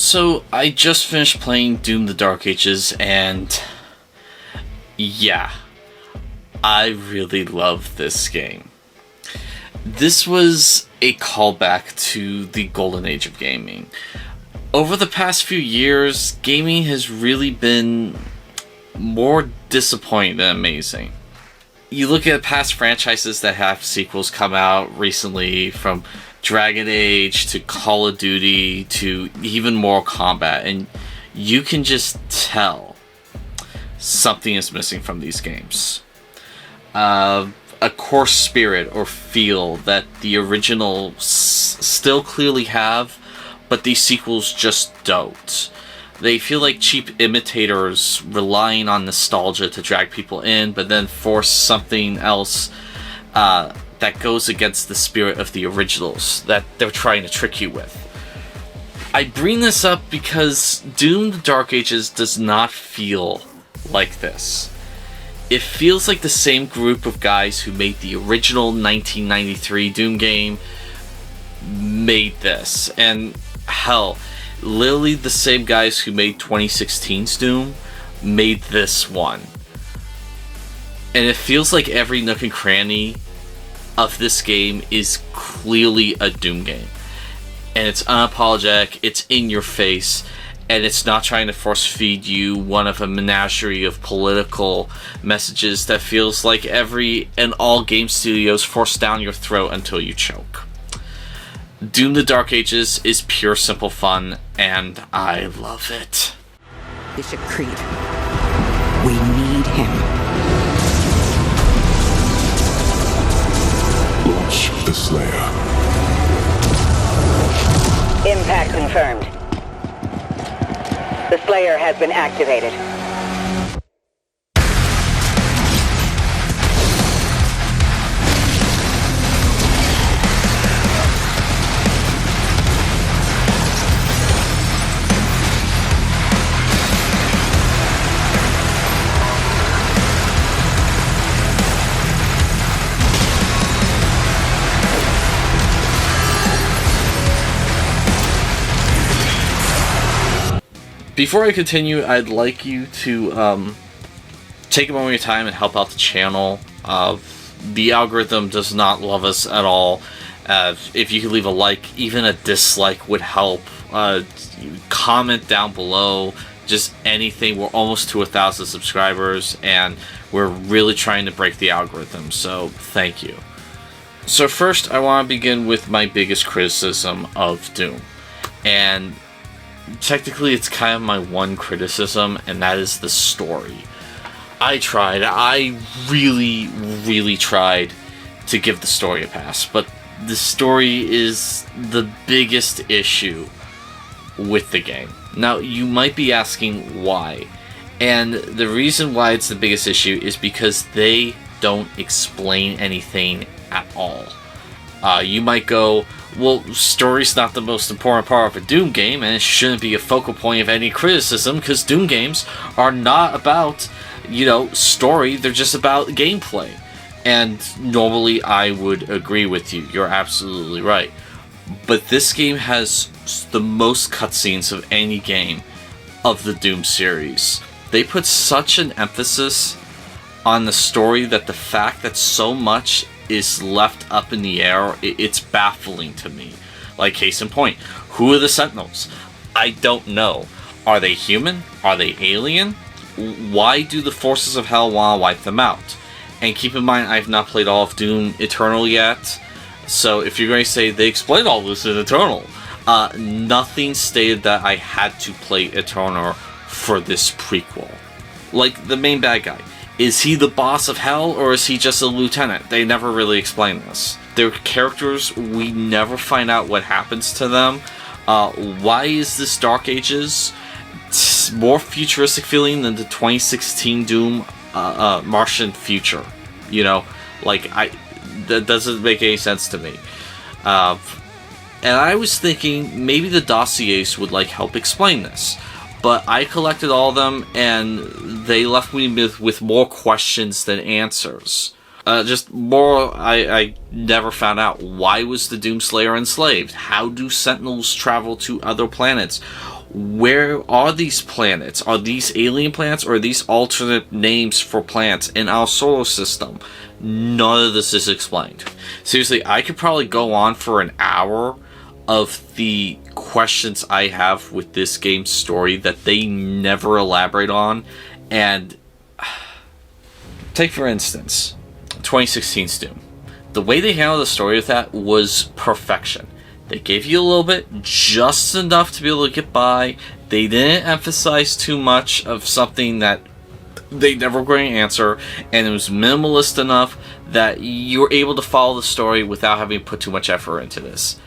So, I just finished playing Doom the Dark Ages, and yeah, I really love this game. This was a callback to the golden age of gaming. Over the past few years, gaming has really been more disappointing than amazing. You look at past franchises that have sequels come out recently, from Dragon Age to Call of Duty to even Mortal Kombat, and you can just tell something is missing from these games. A core spirit or feel that the originals still clearly have, but these sequels just don't. They feel like cheap imitators relying on nostalgia to drag people in, but then force something else that goes against the spirit of the originals that they're trying to trick you with. I bring this up because Doom the Dark Ages does not feel like this. It feels like the same group of guys who made the original 1993 Doom game made this. And hell, literally the same guys who made 2016's Doom made this one. And it feels like every nook and cranny of this game is clearly a Doom game. And it's unapologetic, it's in your face, and it's not trying to force feed you one of a menagerie of political messages that feels like every and all game studios force down your throat until you choke. Doom the Dark Ages is pure simple fun, and I love it. Bishop Creed, we need him. Launch the Slayer. Impact confirmed. The Slayer has been activated. Before I continue, I'd like you to take a moment of your time and help out the channel. The algorithm does not love us at all. If you could leave a like, even a dislike would help. Comment down below, just anything. We're almost to 1,000 subscribers, and we're really trying to break the algorithm, so thank you. So first, I want to begin with my biggest criticism of Doom. And technically, it's kind of my one criticism, and that is the story. I really tried to give the story a pass, but the story is the biggest issue with the game. Now, you might be asking why, and the reason why it's the biggest issue is because they don't explain anything at all. You might go, well, story's not the most important part of a Doom game, and it shouldn't be a focal point of any criticism, because Doom games are not about, story, they're just about gameplay. And normally I would agree with you, you're absolutely right. But this game has the most cutscenes of any game of the Doom series. They put such an emphasis on the story that the fact that so much is left up in the air, it's baffling to me. Like, case in point, who are the Sentinels? I don't know. Are they human? Are they alien? Why do the forces of hell want to wipe them out? And keep in mind, I've not played all of Doom Eternal yet, so if you're going to say they explained all this in Eternal, nothing stated that I had to play Eternal for this prequel. Like, the main bad guy. Is he the boss of hell, or is he just a lieutenant? They never really explain this. Their characters, we never find out what happens to them. Why is this Dark Ages more futuristic feeling than the 2016 Doom Martian future? That doesn't make any sense to me. And I was thinking maybe the dossiers would help explain this. But I collected all of them, and they left me with more questions than answers. Just more, I never found out. Why was the Doomslayer enslaved? How do Sentinels travel to other planets? Where are these planets? Are these alien planets, or are these alternate names for planets in our solar system? None of this is explained. Seriously, I could probably go on for an hour of the questions I have with this game's story that they never elaborate on. And take, for instance, 2016's Doom. The way they handled the story with that was perfection. They gave you a little bit, just enough to be able to get by. They didn't emphasize too much of something that they never were going to answer, and it was minimalist enough that you were able to follow the story without having to put too much effort into this.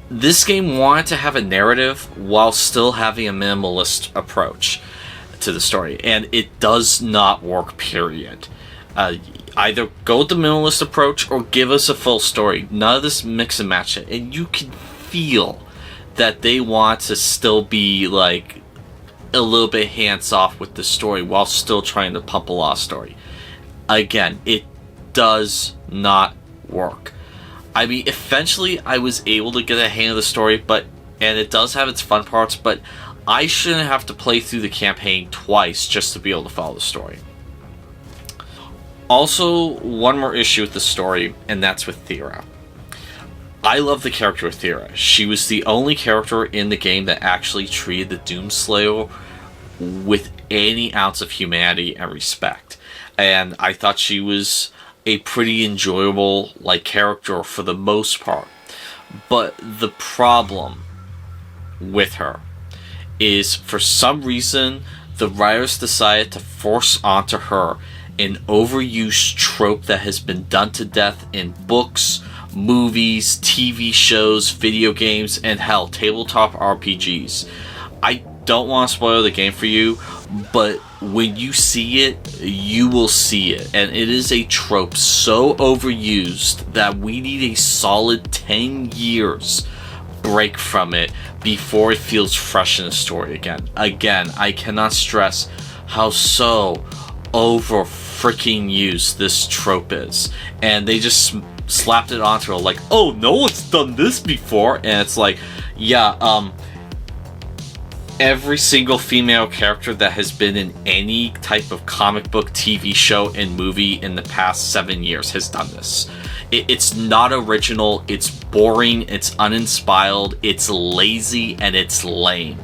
This game wanted to have a narrative while still having a minimalist approach to the story, and it does not work, period. Either go with the minimalist approach or give us a full story. None of this mix and match it. And you can feel that they want to still be like a little bit hands off with the story while still trying to pump a lot of story. Again, it does not work. I mean, eventually I was able to get a hang of the story, and it does have its fun parts, but I shouldn't have to play through the campaign twice just to be able to follow the story. Also, one more issue with the story, and that's with Thera. I love the character of Thera. She was the only character in the game that actually treated the Doomslayer with any ounce of humanity and respect. And I thought she was a pretty enjoyable character for the most part. But the problem with her is, for some reason, the writers decided to force onto her an overused trope that has been done to death in books, movies, TV shows, video games, and hell, tabletop RPGs. I don't want to spoil the game for you, but when you see it, you will see it. And it is a trope so overused that we need a solid 10 years break from it before it feels fresh in the story again. Again, I cannot stress how so over freaking used this trope is, and they just slapped it onto her like, oh, no one's done this before. And it's like, yeah, every single female character that has been in any type of comic book, TV show, and movie in the past 7 years has done this. It's not original, it's boring, it's uninspired, it's lazy, and it's lame.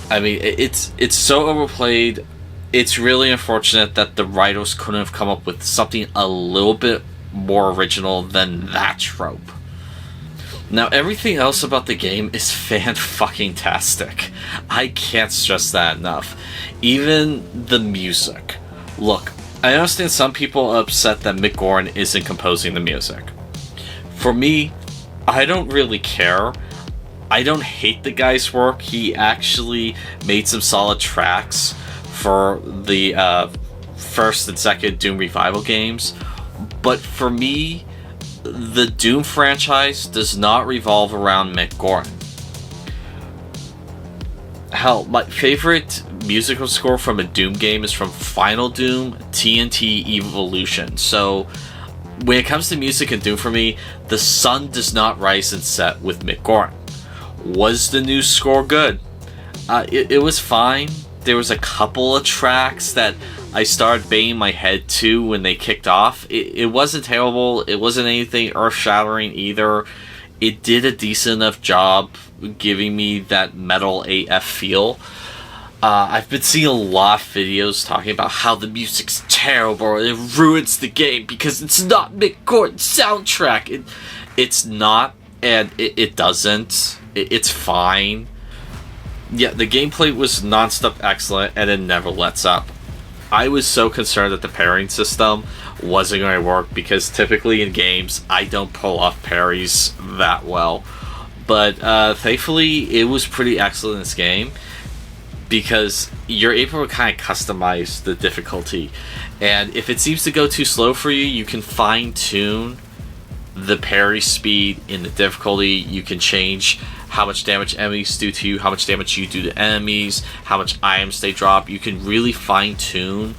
I mean, it's so overplayed. It's really unfortunate that the writers couldn't have come up with something a little bit more original than that trope. Now, everything else about the game is fan-fucking-tastic. I can't stress that enough. Even the music. Look, I understand some people are upset that Mick Gordon isn't composing the music. For me, I don't really care. I don't hate the guy's work. He actually made some solid tracks for the first and second Doom Revival games. But for me, the Doom franchise does not revolve around Mick Gordon. Hell, my favorite musical score from a Doom game is from Final Doom TNT Evolution. So when it comes to music in Doom for me, the sun does not rise and set with Mick Gordon. Was the new score good? It was fine. There was a couple of tracks that I started banging my head to when they kicked off. It wasn't terrible. It wasn't anything earth-shattering either. It did a decent enough job giving me that metal AF feel. I've been seeing a lot of videos talking about how the music's terrible and it ruins the game because it's not Mick Gordon's soundtrack. It's not, and it doesn't. It's fine. Yeah, the gameplay was non-stop excellent, and it never lets up. I was so concerned that the parrying system wasn't going to work because typically in games, I don't pull off parries that well. But thankfully, it was pretty excellent in this game because you're able to kind of customize the difficulty. And if it seems to go too slow for you, you can fine-tune the parry speed in the difficulty. You can change how much damage enemies do to you, how much damage you do to enemies, how much items they drop. You can really fine-tune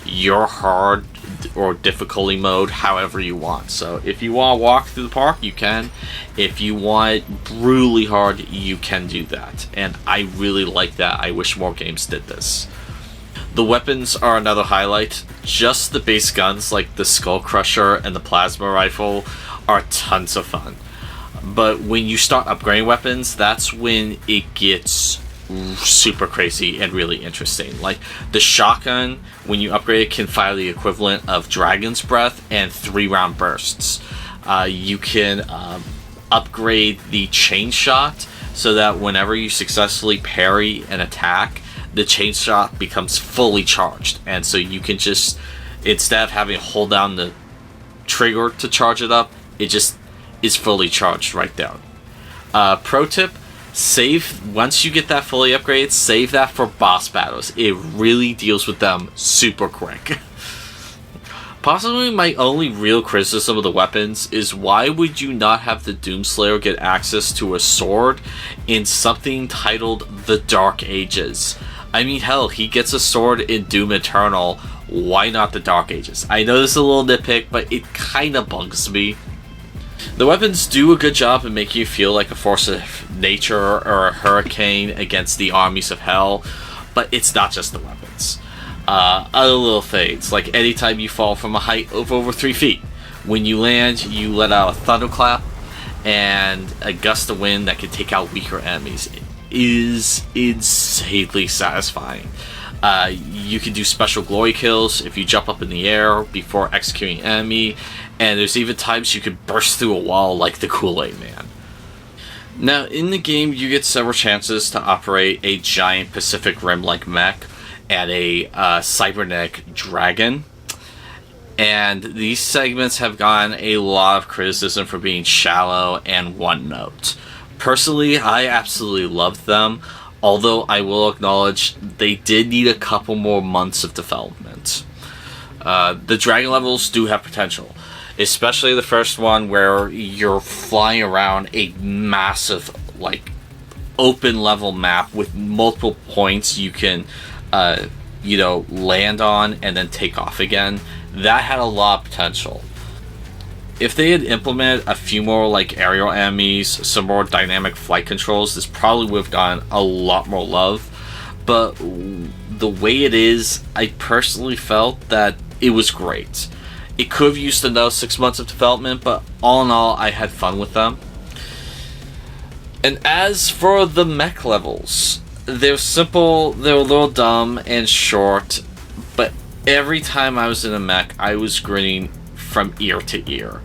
your hard or difficulty mode, however you want. So if you want to walk through the park, you can. If you want it brutally hard, you can do that. And I really like that. I wish more games did this. The weapons are another highlight. Just the base guns like the Skull Crusher and the Plasma Rifle are tons of fun. But when you start upgrading weapons, that's when it gets super crazy and really interesting. Like the shotgun, when you upgrade it, can fire the equivalent of Dragon's Breath and 3-round bursts. You can upgrade the chain shot so that whenever you successfully parry an attack, the chain shot becomes fully charged, and so you can just, instead of having to hold down the trigger to charge it up, it just is fully charged right there. Pro tip: save, once you get that fully upgraded, save that for boss battles. It really deals with them super quick. Possibly my only real criticism of the weapons is, why would you not have the Doomslayer get access to a sword in something titled The Dark Ages? I mean, hell, he gets a sword in Doom Eternal. Why not the Dark Ages? I know this is a little nitpick, but it kind of bugs me. The weapons do a good job in making you feel like a force of nature or a hurricane against the armies of hell, but it's not just the weapons. Other little things, like anytime you fall from a height of over 3 feet, when you land, you let out a thunderclap and a gust of wind that can take out weaker enemies. It is insanely satisfying. You can do special glory kills if you jump up in the air before executing an enemy, and there's even times you can burst through a wall like the Kool-Aid Man. Now, in the game, you get several chances to operate a giant Pacific Rim-like mech and a cybernetic dragon, and these segments have gotten a lot of criticism for being shallow and one-note. Personally, I absolutely loved them, although I will acknowledge they did need a couple more months of development. The dragon levels do have potential, especially the first one where you're flying around a massive, like, open level map with multiple points you can land on and then take off again. That had a lot of potential. If they had implemented a few more like aerial enemies, some more dynamic flight controls, this probably would have gotten a lot more love. But the way it is, I personally felt that it was great. It could have used another 6 months of development, but all in all, I had fun with them. And as for the mech levels, they're simple, they're a little dumb and short, but every time I was in a mech, I was grinning from ear to ear.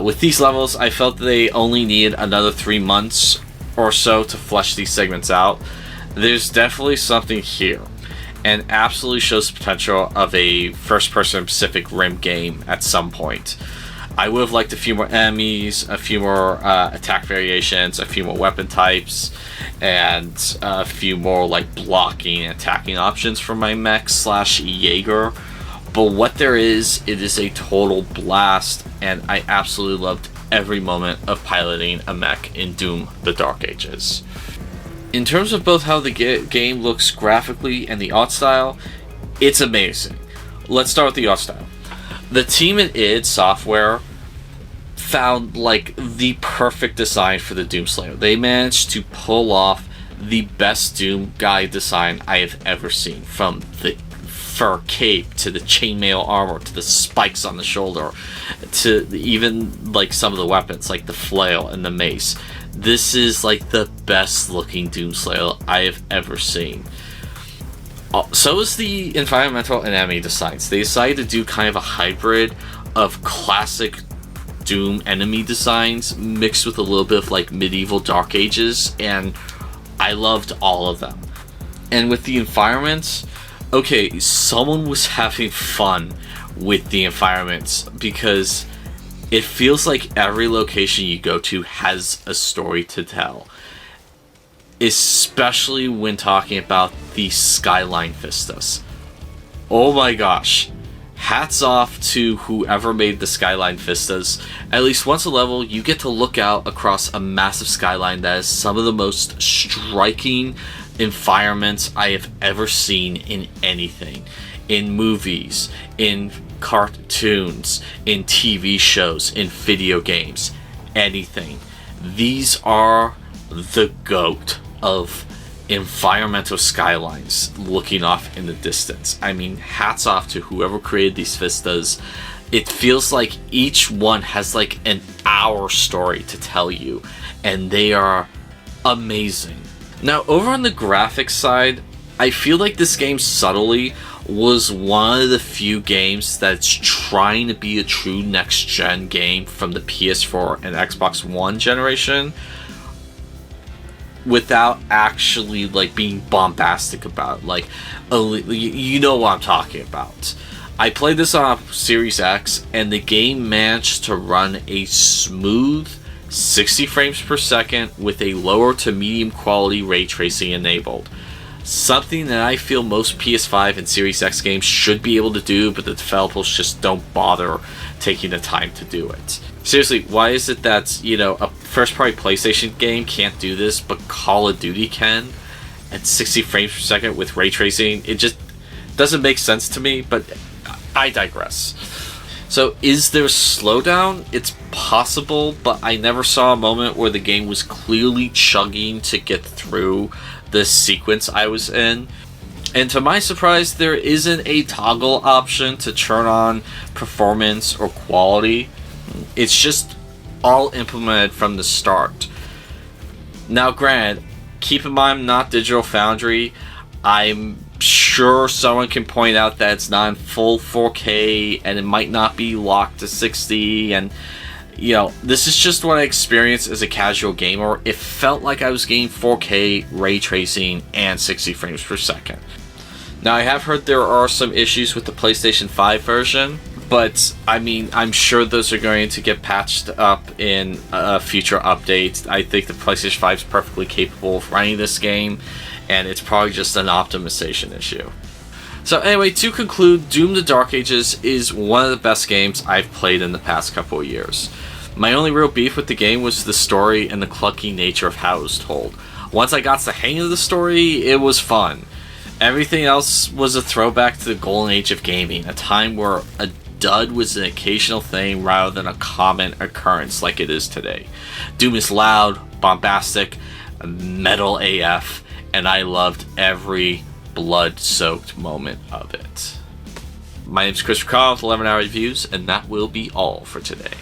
With these levels, I felt they only needed another 3 months or so to flesh these segments out. There's definitely something here, and absolutely shows the potential of a first-person Pacific Rim game at some point. I would have liked a few more enemies, a few more attack variations, a few more weapon types, and a few more like blocking and attacking options for my mech / Jaeger. But what there is, it is a total blast, and I absolutely loved every moment of piloting a mech in Doom: The Dark Ages. In terms of both how the game looks graphically and the art style, it's amazing. Let's start with the art style. The team at id Software found like the perfect design for the Doomslayer. They managed to pull off the best Doom guy design I have ever seen, from the fur cape to the chainmail armor to the spikes on the shoulder to even like some of the weapons like the flail and the mace. This is like the best looking Doomslayer I have ever seen. So is the environmental and enemy designs. They decided to do kind of a hybrid of classic Doom enemy designs mixed with a little bit of like medieval Dark Ages, and I loved all of them. And with the environments, okay, someone was having fun with the environments, because it feels like every location you go to has a story to tell. Especially when talking about the skyline vistas. Oh my gosh. Hats off to whoever made the skyline vistas. At least once a level, you get to look out across a massive skyline that is some of the most striking environments I have ever seen in anything. In movies, in cartoons, in TV shows, in video games, anything. These are the GOAT of environmental skylines looking off in the distance. I mean, hats off to whoever created these vistas. It feels like each one has like an hour story to tell you, and they are amazing. Now, over on the graphics side, I feel like this game subtly was one of the few games that's trying to be a true next-gen game from the PS4 and Xbox One generation without actually like being bombastic about it. Like, you know what I'm talking about. I played this on Series X, and the game managed to run a smooth 60 frames per second with a lower to medium quality ray tracing enabled. Something that I feel most PS5 and Series X games should be able to do, but the developers just don't bother taking the time to do it. Seriously, why is it that, you know, a first-party PlayStation game can't do this, but Call of Duty can at 60 frames per second with ray tracing? It just doesn't make sense to me, but I digress. So, is there a slowdown? It's possible, but I never saw a moment where the game was clearly chugging to get through the sequence I was in. And to my surprise, there isn't a toggle option to turn on performance or quality. It's just all implemented from the start. Now, granted, keep in mind I'm not Digital Foundry. I'm sure someone can point out that it's not in full 4K and it might not be locked to 60, and you know, this is just what I experienced as a casual gamer. It felt like I was getting 4K ray tracing and 60 frames per second. Now, I have heard there are some issues with the PlayStation 5 version, but I mean, I'm sure those are going to get patched up in future updates. I think the PlayStation 5 is perfectly capable of running this game, and it's probably just an optimization issue. So anyway, to conclude, Doom: The Dark Ages is one of the best games I've played in the past couple of years. My only real beef with the game was the story and the clunky nature of how it was told. Once I got the hang of the story, it was fun. Everything else was a throwback to the golden age of gaming, a time where a dud was an occasional thing rather than a common occurrence like it is today. Doom is loud, bombastic, metal AF, and I loved every blood-soaked moment of it. My name is Chris Ricard with 11 Hour Reviews, and that will be all for today.